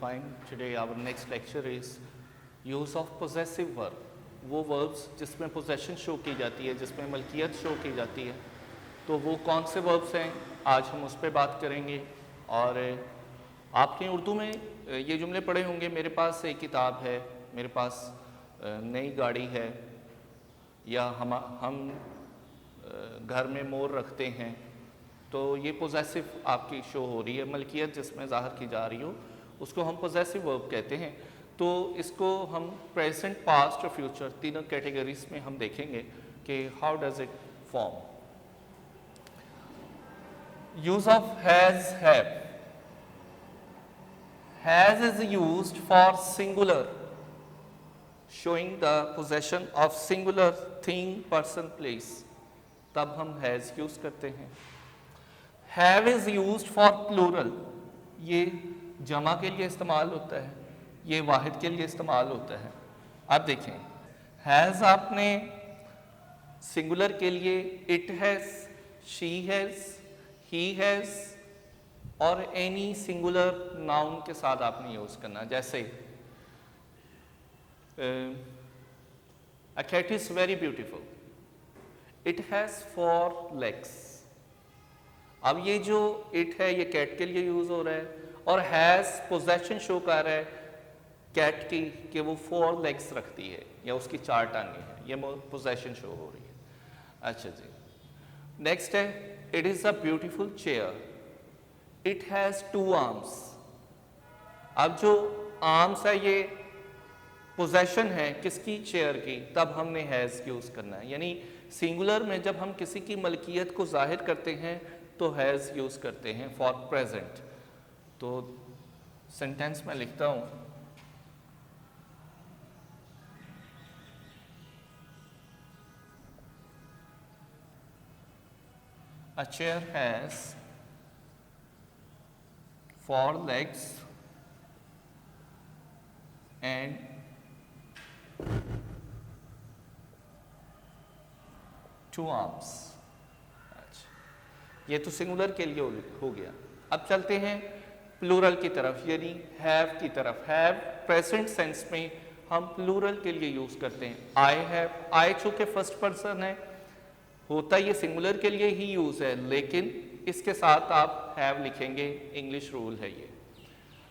fine. Today our next lecture is use of possessive verb. वो verbs जिसमें possession show की जाती है, जिसमें मलकियत show की जाती है, तो वो कौन से verbs हैं, आज हम उस पर बात करेंगे। और आपने उर्दू में ये जुमले पढ़े होंगे, मेरे पास एक किताब है, मेरे पास नई गाड़ी है, या हम घर में मोर रखते हैं, तो ये पोजेसिव आपकी शो हो रही है, मलकियत जिसमें ज़ाहिर की जा रही हो उसको हम पोजेसिव वर्ब कहते हैं। तो इसको हम प्रेजेंट, पास्ट और फ्यूचर तीनों कैटेगरीज में हम देखेंगे कि how does it form. Use of has, have. Has is used for singular, showing the possession of singular thing, person, place, तब हम हैज यूज करते हैं। Have is used for plural, ये जमा के लिए इस्तेमाल होता है, ये वाहिद के लिए इस्तेमाल होता है। अब देखें, हैज आपने सिंगुलर के लिए it has, she has, he has और एनी सिंगुलर नाउन के साथ आपने यूज करना। जैसे a cat is very beautiful, it has 4 legs। अब ये जो इट है ये कैट के लिए यूज हो रहा है, और हैज पोजेशन शो कर रहा है कैट की कि वो 4 लेग्स रखती है या उसकी 4 टांगें हैं, ये पोजेशन शो हो रही है। अच्छा जी, नेक्स्ट है, it is a beautiful chair, it has 2 arms. अब जो आर्म्स है ये पोजेशन है किसकी, चेयर की, तब हमने हैज यूज करना है। यानी सिंगुलर में जब हम किसी की मलकियत को जाहिर करते हैं तो हैज यूज करते हैं फॉर प्रेजेंट। तो सेंटेंस में लिखता हूं, a chair has 4 legs and 2 arms। अच्छा, ये तो सिंगुलर के लिए हो गया। अब चलते हैं प्लूरल की तरफ, यानी हैव की तरफ। हैव प्रेजेंट सेंस में हम प्लूरल के लिए यूज करते हैं। आई हैव, आई चूंकि फर्स्ट पर्सन है, होता ये सिंगुलर के लिए ही यूज है, लेकिन इसके साथ आप हैव लिखेंगे, इंग्लिश रूल है ये।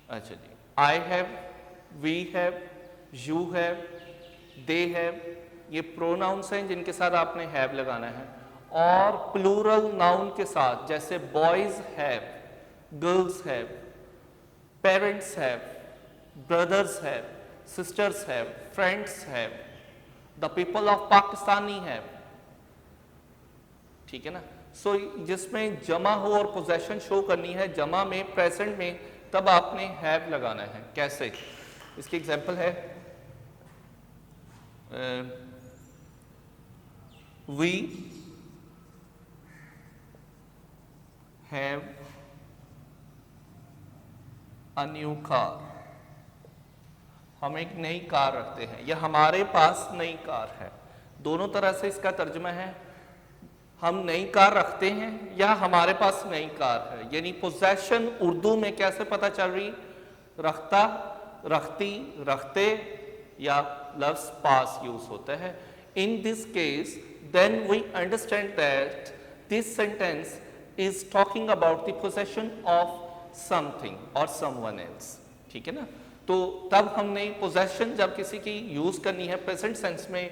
अच्छा जी, I have, we have, you have, they have, ये प्रोनाउंस हैं जिनके साथ आपने हैव लगाना है। और प्लूरल नाउन के साथ, जैसे boys have, girls have, parents have, brothers have, sisters have, friends have, the people of Pakistani have. ठीक है ना। सो जिसमें जमा हो और पोजेशन शो करनी है, जमा में, प्रेजेंट में, तब आपने हैव लगाना है। कैसे, इसकी एग्जांपल है, we have a new car, हम एक नई कार रखते हैं, या हमारे पास नई कार है। दोनों तरह से इसका तर्जुमा है, हम नई कार रखते हैं या हमारे पास नई कार है। यानी पोजेशन उर्दू में कैसे पता चल रही, रखता, रखती, रखते, या लफ्ज पास यूज होता है। In this case, then we understand that this sentence is talking about the possession of something or someone else। ठीक है ना। तो तब हमने possession जब किसी की यूज करनी है प्रेजेंट सेंस में,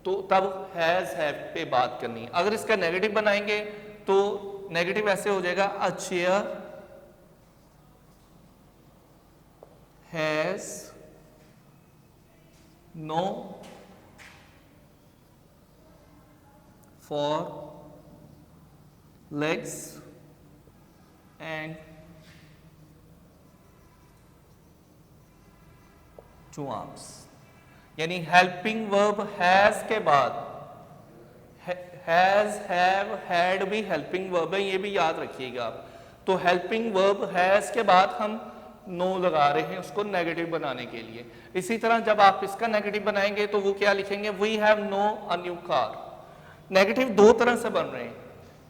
तो तब हैज, हैव पे बात करनी है। अगर इसका नेगेटिव बनाएंगे तो नेगेटिव ऐसे हो जाएगा, a chair has no 4 legs and 2 arms। यानी हेल्पिंग वर्ब हैज के बाद, हैज, हैव, हैड भी हेल्पिंग वर्ब है, ये भी याद रखिएगा आप। तो हेल्पिंग वर्ब हैज के बाद हम नो लगा रहे हैं उसको नेगेटिव बनाने के लिए। इसी तरह जब आप इसका नेगेटिव बनाएंगे तो वो क्या लिखेंगे, we have no a new car. Negative 2 तरह से बन रहे हैं,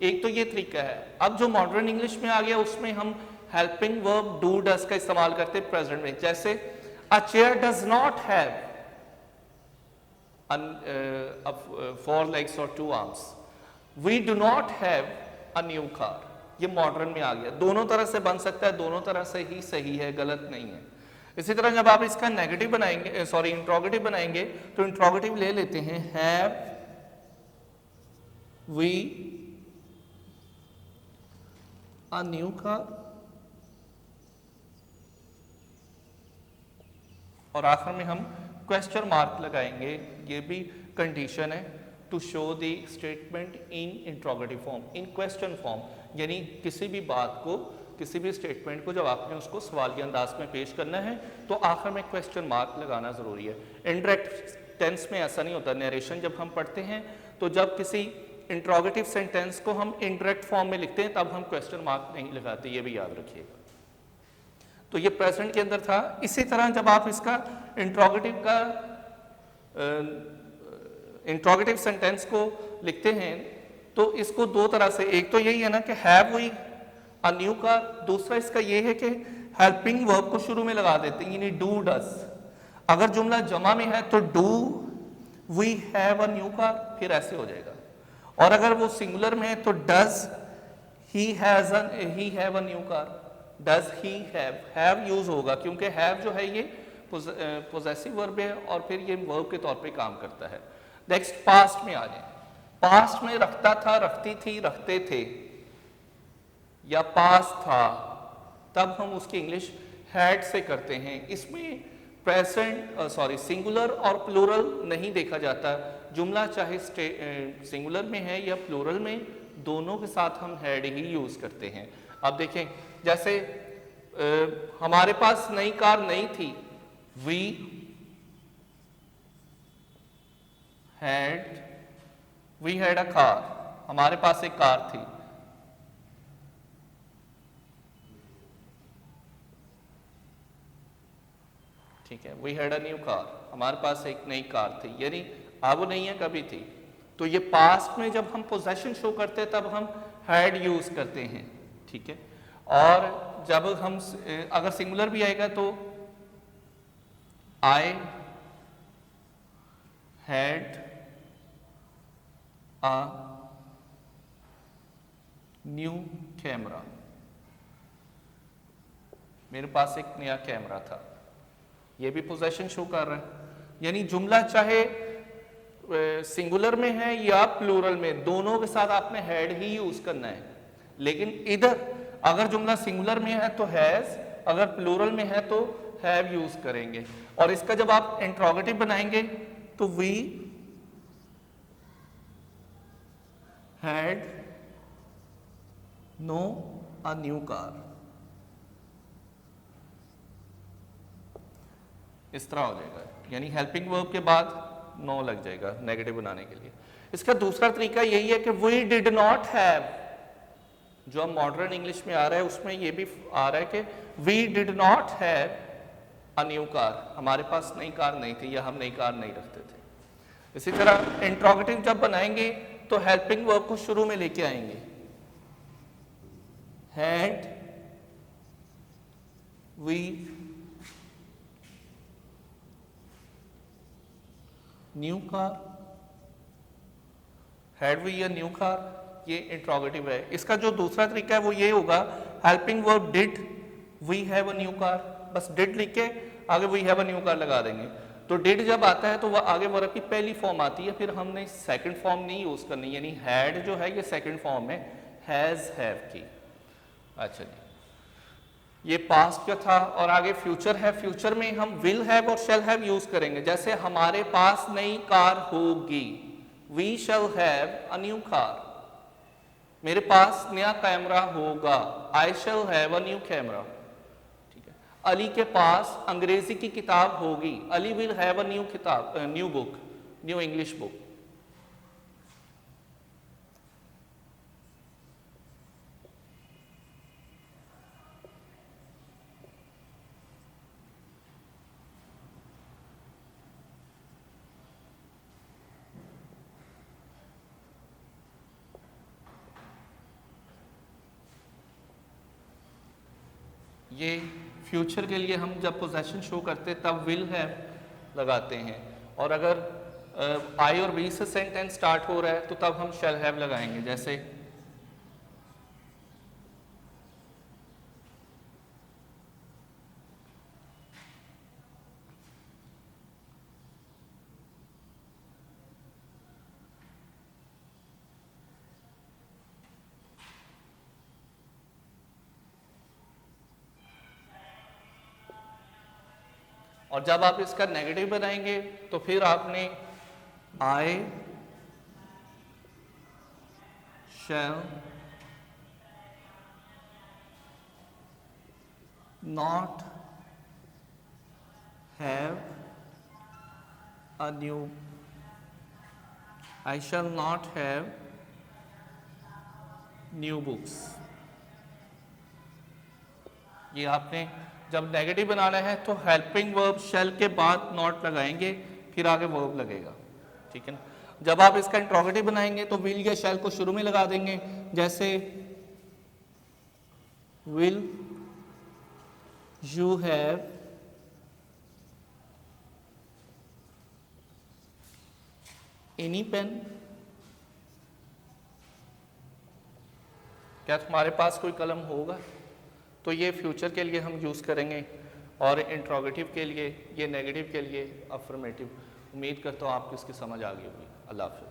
एक तो ये तरीका है। अब जो मॉडर्न इंग्लिश में आ गया उसमें हम हेल्पिंग वर्ब डू डज का इस्तेमाल करते हैं प्रेजेंट में, जैसे a chair does not have four legs और two arms, we do not have a new car. ये मॉडर्न में आ गया, दोनों तरह से बन सकता है, दोनों तरह से ही सही है, गलत नहीं है। इसी तरह जब आप इसका नेगेटिव बनाएंगे, सॉरी इंट्रोगेटिव बनाएंगे, तो इंट्रोगेटिव ले लेते हैं have we a new car, और आखिर में हम क्वेश्चन मार्क लगाएंगे, ये भी कंडीशन है, to show the statement in interrogative form, in question form, यानी किसी भी बात को, किसी भी स्टेटमेंट को जब आपने उसको सवालिया अंदाज में पेश करना है तो आखिर में क्वेश्चन मार्क लगाना जरूरी है। इनडायरेक्ट टेंस में ऐसा नहीं होता, नरेशन जब हम पढ़ते हैं तो जब किसी इंट्रोगेटिव सेंटेंस को हम इनडायरेक्ट फॉर्म में लिखते हैं तब हम क्वेश्चन मार्क नहीं लगाते, ये भी याद रखिएगा। तो ये प्रेजेंट के अंदर था। इसी तरह जब आप इसका इंट्रोगेटिव का इंट्रोगेटिव सेंटेंस को लिखते हैं तो इसको दो तरह से, एक तो यही है ना कि have we a new car, दूसरा इसका ये है कि हेल्पिंग वर्ब को शुरू में लगा देते हैं, यानी डू डज। अगर जुमला जमा में है तो do we have a new car, फिर ऐसे हो जाएगा, और अगर वो सिंगुलर में है तो does he have a new car, does he have use होगा, क्योंकि हैव जो है ये पोजेसिव वर्ब है और फिर ये वर्ब के तौर पे काम करता है। नेक्स्ट पास्ट में आ जाए, पास्ट में रखता था, रखती थी, रखते थे या पास था, तब हम उसकी इंग्लिश हैड से करते हैं। इसमें प्रेजेंट सिंगुलर और प्लूरल नहीं देखा जाता, जुमला चाहे सिंगुलर में है या प्लूरल में, दोनों के साथ हम हैड ही यूज करते हैं। अब देखें, जैसे हमारे पास नई कार नहीं थी, वी हैड अ कार, हमारे पास एक कार थी। ठीक है, we had a new car, हमारे पास एक नई कार थी, यानी अब नहीं है, कभी थी। तो ये पास्ट में जब हम पोजेशन शो करते हैं तब हम हैड यूज करते हैं, ठीक है। और जब हम अगर सिंगुलर भी आएगा तो I had a new camera, मेरे पास एक नया कैमरा था, ये भी पोजेशन शो कर रहा है। यानी जुमला चाहे सिंगुलर में है या प्लूरल में, दोनों के साथ आपने हैड ही यूज करना है। लेकिन इधर अगर जुमला सिंगुलर में है तो हैज, अगर प्लूरल में है तो हैव यूज करेंगे। और इसका जब आप इंट्रोगेटिव बनाएंगे तो we had no a new car, इस तरह हो जाएगा। यानी हेल्पिंग वर्ब के बाद नो लग जाएगा नेगेटिव बनाने के लिए। इसका दूसरा तरीका यही है कि वी डिड नॉट हैव, जो हम मॉडर्न इंग्लिश में आ रहा है उसमें ये भी आ रहा है कि we did not have a new car, हमारे पास नई कार नहीं थी या हम नई कार नहीं रखते थे। इसी तरह इंट्रोगेटिव जब बनाएंगे तो हेल्पिंग वर्ब को शुरू में लेके आएंगे, had we new car, had we a new car, ये इंट्रोगेटिव है। इसका जो दूसरा तरीका है वो ये होगा, helping verb did we have a new car, बस डिड लिख के आगे we have a new car लगा देंगे। तो डिड जब आता है तो वह आगे वर्ब की पहली फॉर्म आती है, फिर हमने सेकंड फॉर्म नहीं यूज करनी, यानी हैड जो है ये सेकंड फॉर्म है हैज हैव की। अच्छा जी, ये पास्ट का था और आगे फ्यूचर है। फ्यूचर में हम विल हैव और शैल हैव यूज करेंगे। जैसे हमारे पास नई कार होगी, we shall have a new car, मेरे पास नया कैमरा होगा, I shall have a new camera. ठीक है, अली के पास अंग्रेजी की किताब होगी, Ali will have a new किताब, new book, new English book. ये फ्यूचर के लिए हम जब पोजेशन शो करते तब विल हैव लगाते हैं, और अगर आई और बी से सेंटेंस स्टार्ट हो रहा है तो तब हम शैल हैव लगाएंगे। जैसे और जब आप इसका नेगेटिव बनाएंगे तो फिर आपने I shall not have a new, I shall not have new books. ये आपने जब नेगेटिव बनाना है तो हेल्पिंग वर्ब शैल के बाद नॉट लगाएंगे, फिर आगे वर्ब लगेगा, ठीक है ना। जब आप इसका इंट्रोगेटिव बनाएंगे तो विल या शैल को शुरू में लगा देंगे। जैसे will you have any pen, क्या तुम्हारे पास कोई कलम होगा। तो ये फ्यूचर के लिए हम यूज़ करेंगे, और इंट्रोगेटिव के लिए, ये नेगेटिव के लिए अफर्मेटिव। उम्मीद करता हूँ आपको इसकी समझ आ गई होगी। अल्लाह हाफ़िज़।